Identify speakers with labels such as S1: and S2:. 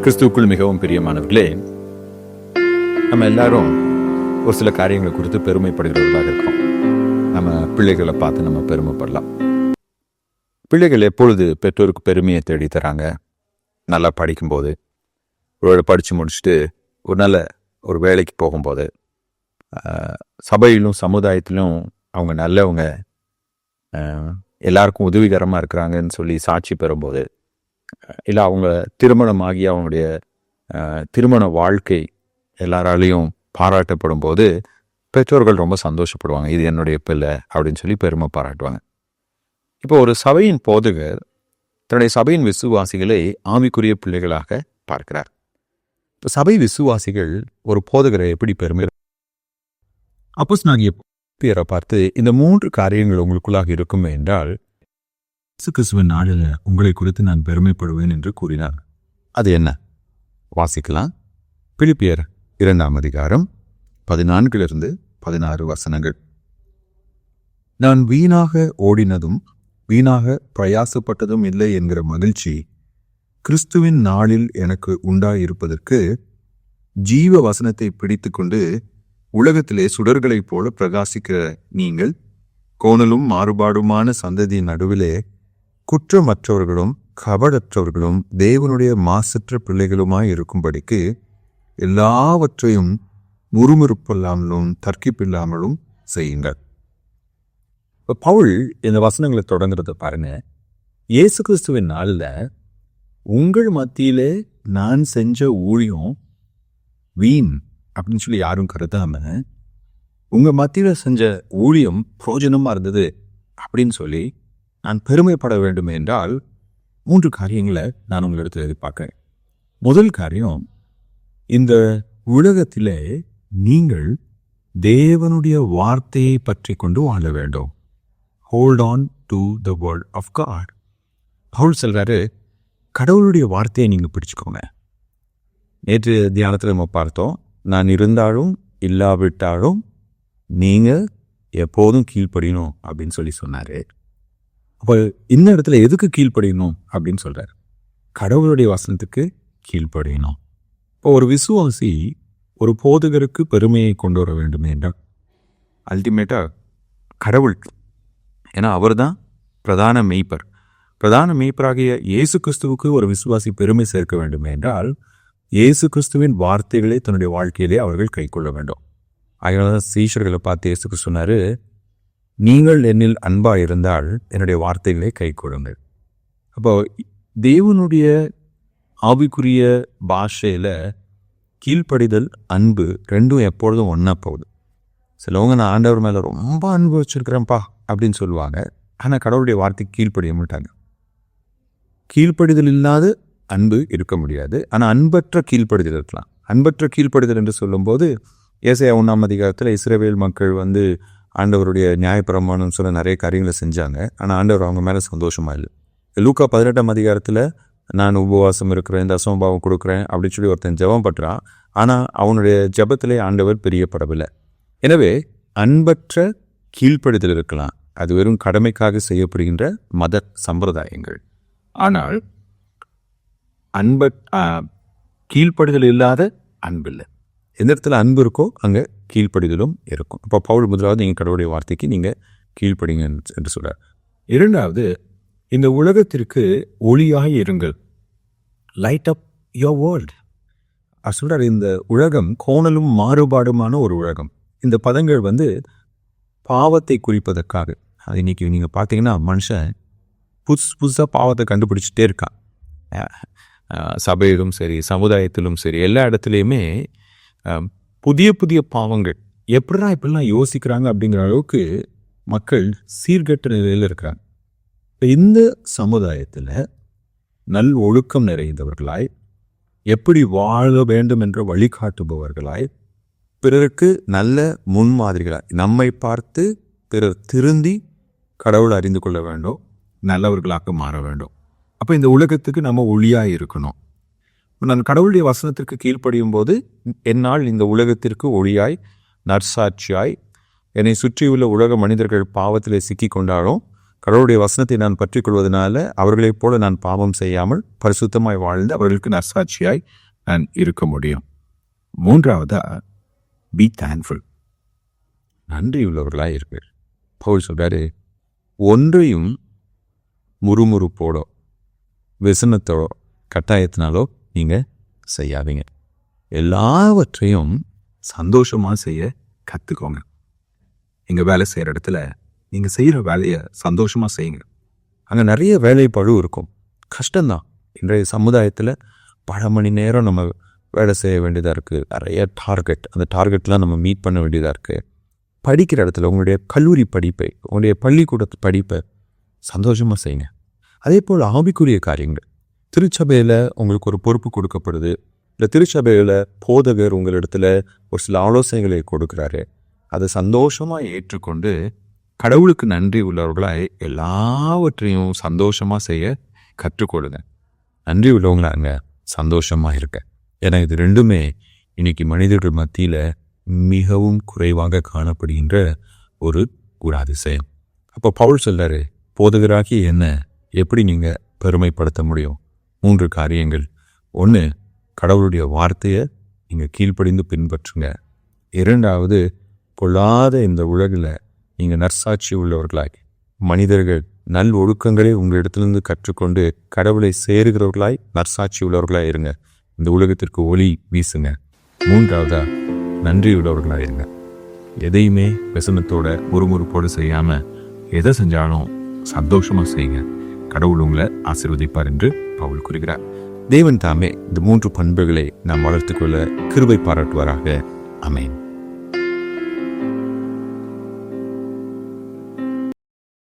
S1: கிறிஸ்துவுக்குள் மிகவும் பிரியமானவர்களே, நம்ம எல்லாரும் ஒரு சில காரியங்களை குறித்து பெருமைப்படுகிறவர்களாக இருக்கோம். நம்ம பிள்ளைகளை பார்த்து நம்ம பெருமைப்படலாம். பிள்ளைகள் எப்பொழுது பெற்றோருக்கு பெருமையை தேடி தராங்க? நல்லா படிக்கும்போது, ஒரு படித்து முடிச்சுட்டு ஒரு வேலைக்கு போகும்போது, சபையிலும் சமுதாயத்திலும் அவங்க நல்லவங்க, எல்லாருக்கும் உதவிகரமாக இருக்கிறாங்கன்னு சொல்லி சாட்சி பெறும்போது, இல்லை அவங்க திருமணமாகி அவங்களுடைய திருமண வாழ்க்கை எல்லாராலையும் பாராட்டப்படும் போது பெற்றோர்கள் ரொம்ப சந்தோஷப்படுவாங்க. இது என்னுடைய பிள்ளை அப்படின்னு சொல்லி பெருமை பாராட்டுவாங்க. இப்போ ஒரு சபையின் போதகர் தன்னுடைய சபையின் விசுவாசிகளை ஆவிக்குரிய பிள்ளைகளாக பார்க்கிறார். இப்போ சபை விசுவாசிகள் ஒரு போதகரை எப்படி பெருமை அப்போஸ்தலனாகிய பேரை பார்த்து இந்த 3 காரியங்கள் உங்களுக்குள்ளாக இருக்குமே என்றால் இயேசு கிறிஸ்துவின் நாளில் உங்களை குறித்து நான் பெருமைப்படுவேன் என்று கூறினார். அது என்ன? வாசிக்கலாம். பிலிப்பியர் 2ஆம் அதிகாரம் 14-16 வசனங்கள். நான் வீணாக ஓடினதும் வீணாக பிரயாசப்பட்டதும் இல்லை என்கிற மகிழ்ச்சி கிறிஸ்துவின் நாளில் எனக்கு உண்டாயிருப்பதற்கு ஜீவ வசனத்தை பிடித்து கொண்டு உலகத்திலே சுடர்களைப் போல பிரகாசிக்கிற நீங்கள் கோணலும் மாறுபாடுமான சந்ததியின் நடுவிலே குற்றமற்றவர்களும் கபடற்றவர்களும் தேவனுடைய மாசற்ற பிள்ளைகளுமாய் இருக்கும்படிக்கு எல்லாவற்றையும் முறுமுறுப்பில்லாமலும் தர்க்கிப்பில்லாமலும் செய்யுங்கள். இப்போ பவுல் இந்த வசனங்களை தொடங்குறத பாருங்க. இயேசு கிறிஸ்துவின் நாளில் உங்கள் மத்தியிலே நான் செஞ்ச ஊழியம் வீண் அப்படின்னு சொல்லி யாரும் கருதாம உங்கள் மத்தியில் செஞ்ச ஊழியம் பிரயோஜனமாக இருந்தது அப்படின்னு சொல்லி நான் பெருமைப்பட வேண்டும் என்றால் 3 காரியங்களை நான் உங்களிடத்தில் எதிர்பார்க்கிறேன். முதல் காரியம், இந்த உலகத்திலே நீங்கள் தேவனுடைய வார்த்தையை பற்றி கொண்டு வாழ வேண்டும். Hold on to the word of God. Paul சொல்றாரு, கடவுளுடைய வார்த்தையை நீங்கள் பிடிச்சுக்கோங்க. நேற்று தியானத்தில் நம்ம பார்த்தோம், நான் இருந்தாலும் இல்லாவிட்டாலும் நீங்கள் எப்போதும் கீழ்ப்படியணும் அப்படின்னு சொல்லி சொன்னார். அப்போ இந்த இடத்துல எதுக்கு கீழ்ப்படியணும் அப்படின்னு சொல்கிறார்? கடவுளுடைய வசனத்துக்கு கீழ்ப்படியணும். இப்போ ஒரு விசுவாசி ஒரு போதகருக்கு பெருமையை கொண்டு வர வேண்டும் என்றால் அல்டிமேட்டாக கடவுள், ஏன்னா அவர் தான் பிரதான மெய்ப்பராகிய இயேசு கிறிஸ்துவுக்கு ஒரு விசுவாசி பெருமை சேர்க்க வேண்டும் என்றால் இயேசு கிறிஸ்துவின் வார்த்தைகளை தன்னுடைய வாழ்க்கையிலே அவர்கள் கைக்கொள்ள வேண்டும். அதனால தான் சீஷர்களை பார்த்து இயேசு கிறிஸ்து சொன்னார், நீங்கள் என்னில் அன்பாக இருந்தால் என்னுடைய வார்த்தைகளை கைக்கொள்ளுங்கள். அப்போ தேவனுடைய ஆவிக்குரிய பாஷையில் கீழ்ப்படிதல் அன்பு ரெண்டும் எப்பொழுதும் ஒன்றா போகுது. சிலவங்க நான் ஆண்டவர் மேலே ரொம்ப அன்பு வச்சுருக்கிறேன்ப்பா அப்படின்னு சொல்லுவாங்க, ஆனால் கடவுளுடைய வார்த்தைக்கு கீழ்ப்படிய மாட்டாங்க. கீழ்ப்படிதல் இல்லாத அன்பு இருக்க முடியாது, ஆனால் அன்பற்ற கீழ்ப்படிதல் இருக்கலாம். அன்பற்ற கீழ்ப்படிதல் என்று சொல்லும்போது ஏசாயா 1ஆம் அதிகாரத்தில் இஸ்ரவேல் மக்கள் ஆண்டவருடைய நியாயப்பிரமாணம் சொல்ல நிறைய காரியங்களை செஞ்சாங்க, ஆனால் ஆண்டவர் அவங்க மேலே சந்தோஷமாக இல்லை. லூக்கா 18ஆம் அதிகாரத்தில் நான் உபவாசம் இருக்கிறேன், தசமபாவம் கொடுக்குறேன் அப்படின்னு சொல்லி ஒருத்தன் ஜெபம் பண்றான், ஆனால் அவனுடைய ஜெபத்திலே ஆண்டவர் பிரியப்படவில்லை. எனவே அன்பற்ற கீழ்ப்படுதல் இருக்கலாம், அது வெறும் கடமைக்காக செய்யப்படுகின்ற மத சம்பிரதாயங்கள். ஆனால் கீழ்ப்படுதல் இல்லாத அன்பில்லை. எந்த இடத்துல அன்பு இருக்கோ அங்கே கீழ்ப்படிதலும் இருக்கும். இப்போ பவுல் முதலாவது நீங்கள் கடவுளுடைய வார்த்தைக்கு நீங்கள் கீழ்ப்படிங்க என்று சொல்கிறார். இரண்டாவது, இந்த உலகத்திற்கு ஒளியாக இருங்கள். Light up your world. அது சொல்கிறார், இந்த உலகம் கோணலும் மாறுபாடுமான ஒரு உலகம். இந்த பதங்கள் பாவத்தை குறிப்பதற்காக. அது இன்னைக்கு நீங்கள் பார்த்தீங்கன்னா மனுஷன் புதுசாக பாவத்தை கண்டுபிடிச்சிட்டே இருக்கான். சபையிலும் சரி, சமுதாயத்திலும் சரி, எல்லா இடத்துலையுமே புதிய புதிய பாவங்கள் இப்படிலாம் யோசிக்கிறாங்க அப்படிங்கிற அளவுக்கு மக்கள் சீர்கெட்ட நிலையில் இருக்கிறாங்க. இந்த சமுதாயத்தில் நல் ஒழுக்கம் நிறைந்தவர்களாய், எப்படி வாழ வேண்டும் என்ற வழிகாட்டுபவர்களாய், பிறருக்கு நல்ல முன்மாதிரிகளாய், நம்மை பார்த்து பிறர் திருந்தி கடவுளை அறிந்து கொள்ள வேண்டும், நல்லவர்களாக மாற வேண்டும். அப்போ இந்த உலகத்துக்கு நம்ம ஒளியாக இருக்கணும். நான் கடவுளுடைய வசனத்திற்கு கீழ்ப்படியும் போது என்னால் இந்த உலகத்திற்கு ஒளியாய், நற்சாட்சியாய், என்னை சுற்றியுள்ள உலக மனிதர்கள் பாவத்தில் சிக்கி கொண்டாலும் கடவுளுடைய வசனத்தை நான் பற்றிக் கொள்வதனால அவர்களைப் போல நான் பாவம் செய்யாமல் பரிசுத்தமாய் வாழ்ந்து அவர்களுக்கு நற்சாட்சியாய் நான் இருக்க முடியும். மூன்றாவதா, பி தேங்க்ஃபுல். நன்றி உள்ளவர்களாக இருக்கு. பவுல் சொல்றாரு, ஒன்றையும் முறுமுறுப்போடோ விசனத்தோடோ கட்டாயத்தினாலோ நீங்கள் செய்யாதீங்க. எல்லாவற்றையும் சந்தோஷமாக செய்ய கற்றுக்கோங்க. எங்கள் வேலை செய்கிற இடத்துல நீங்கள் செய்கிற வேலையை சந்தோஷமாக செய்யுங்க. அங்கே நிறைய வேலை பழு இருக்கும், கஷ்டம்தான். இன்றைய சமுதாயத்தில் பல மணி நேரம் நம்ம வேலை செய்ய வேண்டியதாக இருக்குது. நிறைய டார்கெட், அந்த டார்கெட்லாம் நம்ம மீட் பண்ண வேண்டியதாக இருக்குது. படிக்கிற இடத்துல உங்களுடைய கல்லூரி படிப்பை, உங்களுடைய பள்ளிக்கூடத்து படிப்பை சந்தோஷமாக செய்யுங்க. அதே போல் ஆவிக்குரிய காரியங்கள், திருச்சபையில் உங்களுக்கு ஒரு பொறுப்பு கொடுக்கப்படுது, இல்லை திருச்சபையில் போதகர் உங்களிடத்துல ஒரு சில ஆலோசனைகளை கொடுக்குறாரு, அதை சந்தோஷமாக ஏற்றுக்கொண்டு கடவுளுக்கு நன்றி உள்ளவர்களாய் எல்லாவற்றையும் சந்தோஷமாக செய்ய கற்றுக்கொள்ளுங்க. நன்றி உள்ளவங்களாங்க சந்தோஷமாக இருக்க. ஏன்னா இது ரெண்டுமே இன்னைக்கு மனிதர்கள் மத்தியில் மிகவும் குறைவாக காணப்படுகின்ற ஒரு அதிசயம். அப்போ பவுல் சொல்றாரு, போதகராகி என்ன எப்படி நீங்கள் பெருமைப்படுத்த முடியும்? 3 காரியங்கள். 1, கடவுளுடைய வார்த்தையை நீங்கள் கீழ்ப்படிந்து பின்பற்றுங்க. 2வது, பொல்லாத இந்த உலகில் நீங்கள் நற்சாட்சி உள்ளவர்களாய், மனிதர்கள் நல் ஒழுக்கங்களை உங்களிடத்திலிருந்து கற்றுக்கொண்டு கடவுளை சேருகிறவர்களாய் நற்சாட்சி உள்ளவர்களாக இருங்க. இந்த உலகத்திற்கு ஒளி வீசுங்க. 3வதா, நன்றி உள்ளவர்களாக இருங்க. எதையுமே விசனத்தோட முறுமுறுப்போடு செய்யாமல் எதை செஞ்சாலும் சந்தோஷமாக செய்யுங்க. கடவுள் உங்களை ஆசீர்வதிப்பார் என்று பவுல் கூறுகிறார். தேவன் தாமே இந்த 3 பண்புகளை நாம் வளர்த்துக்கொள்ள கிருபை பாராட்டுவாராக. ஆமென்.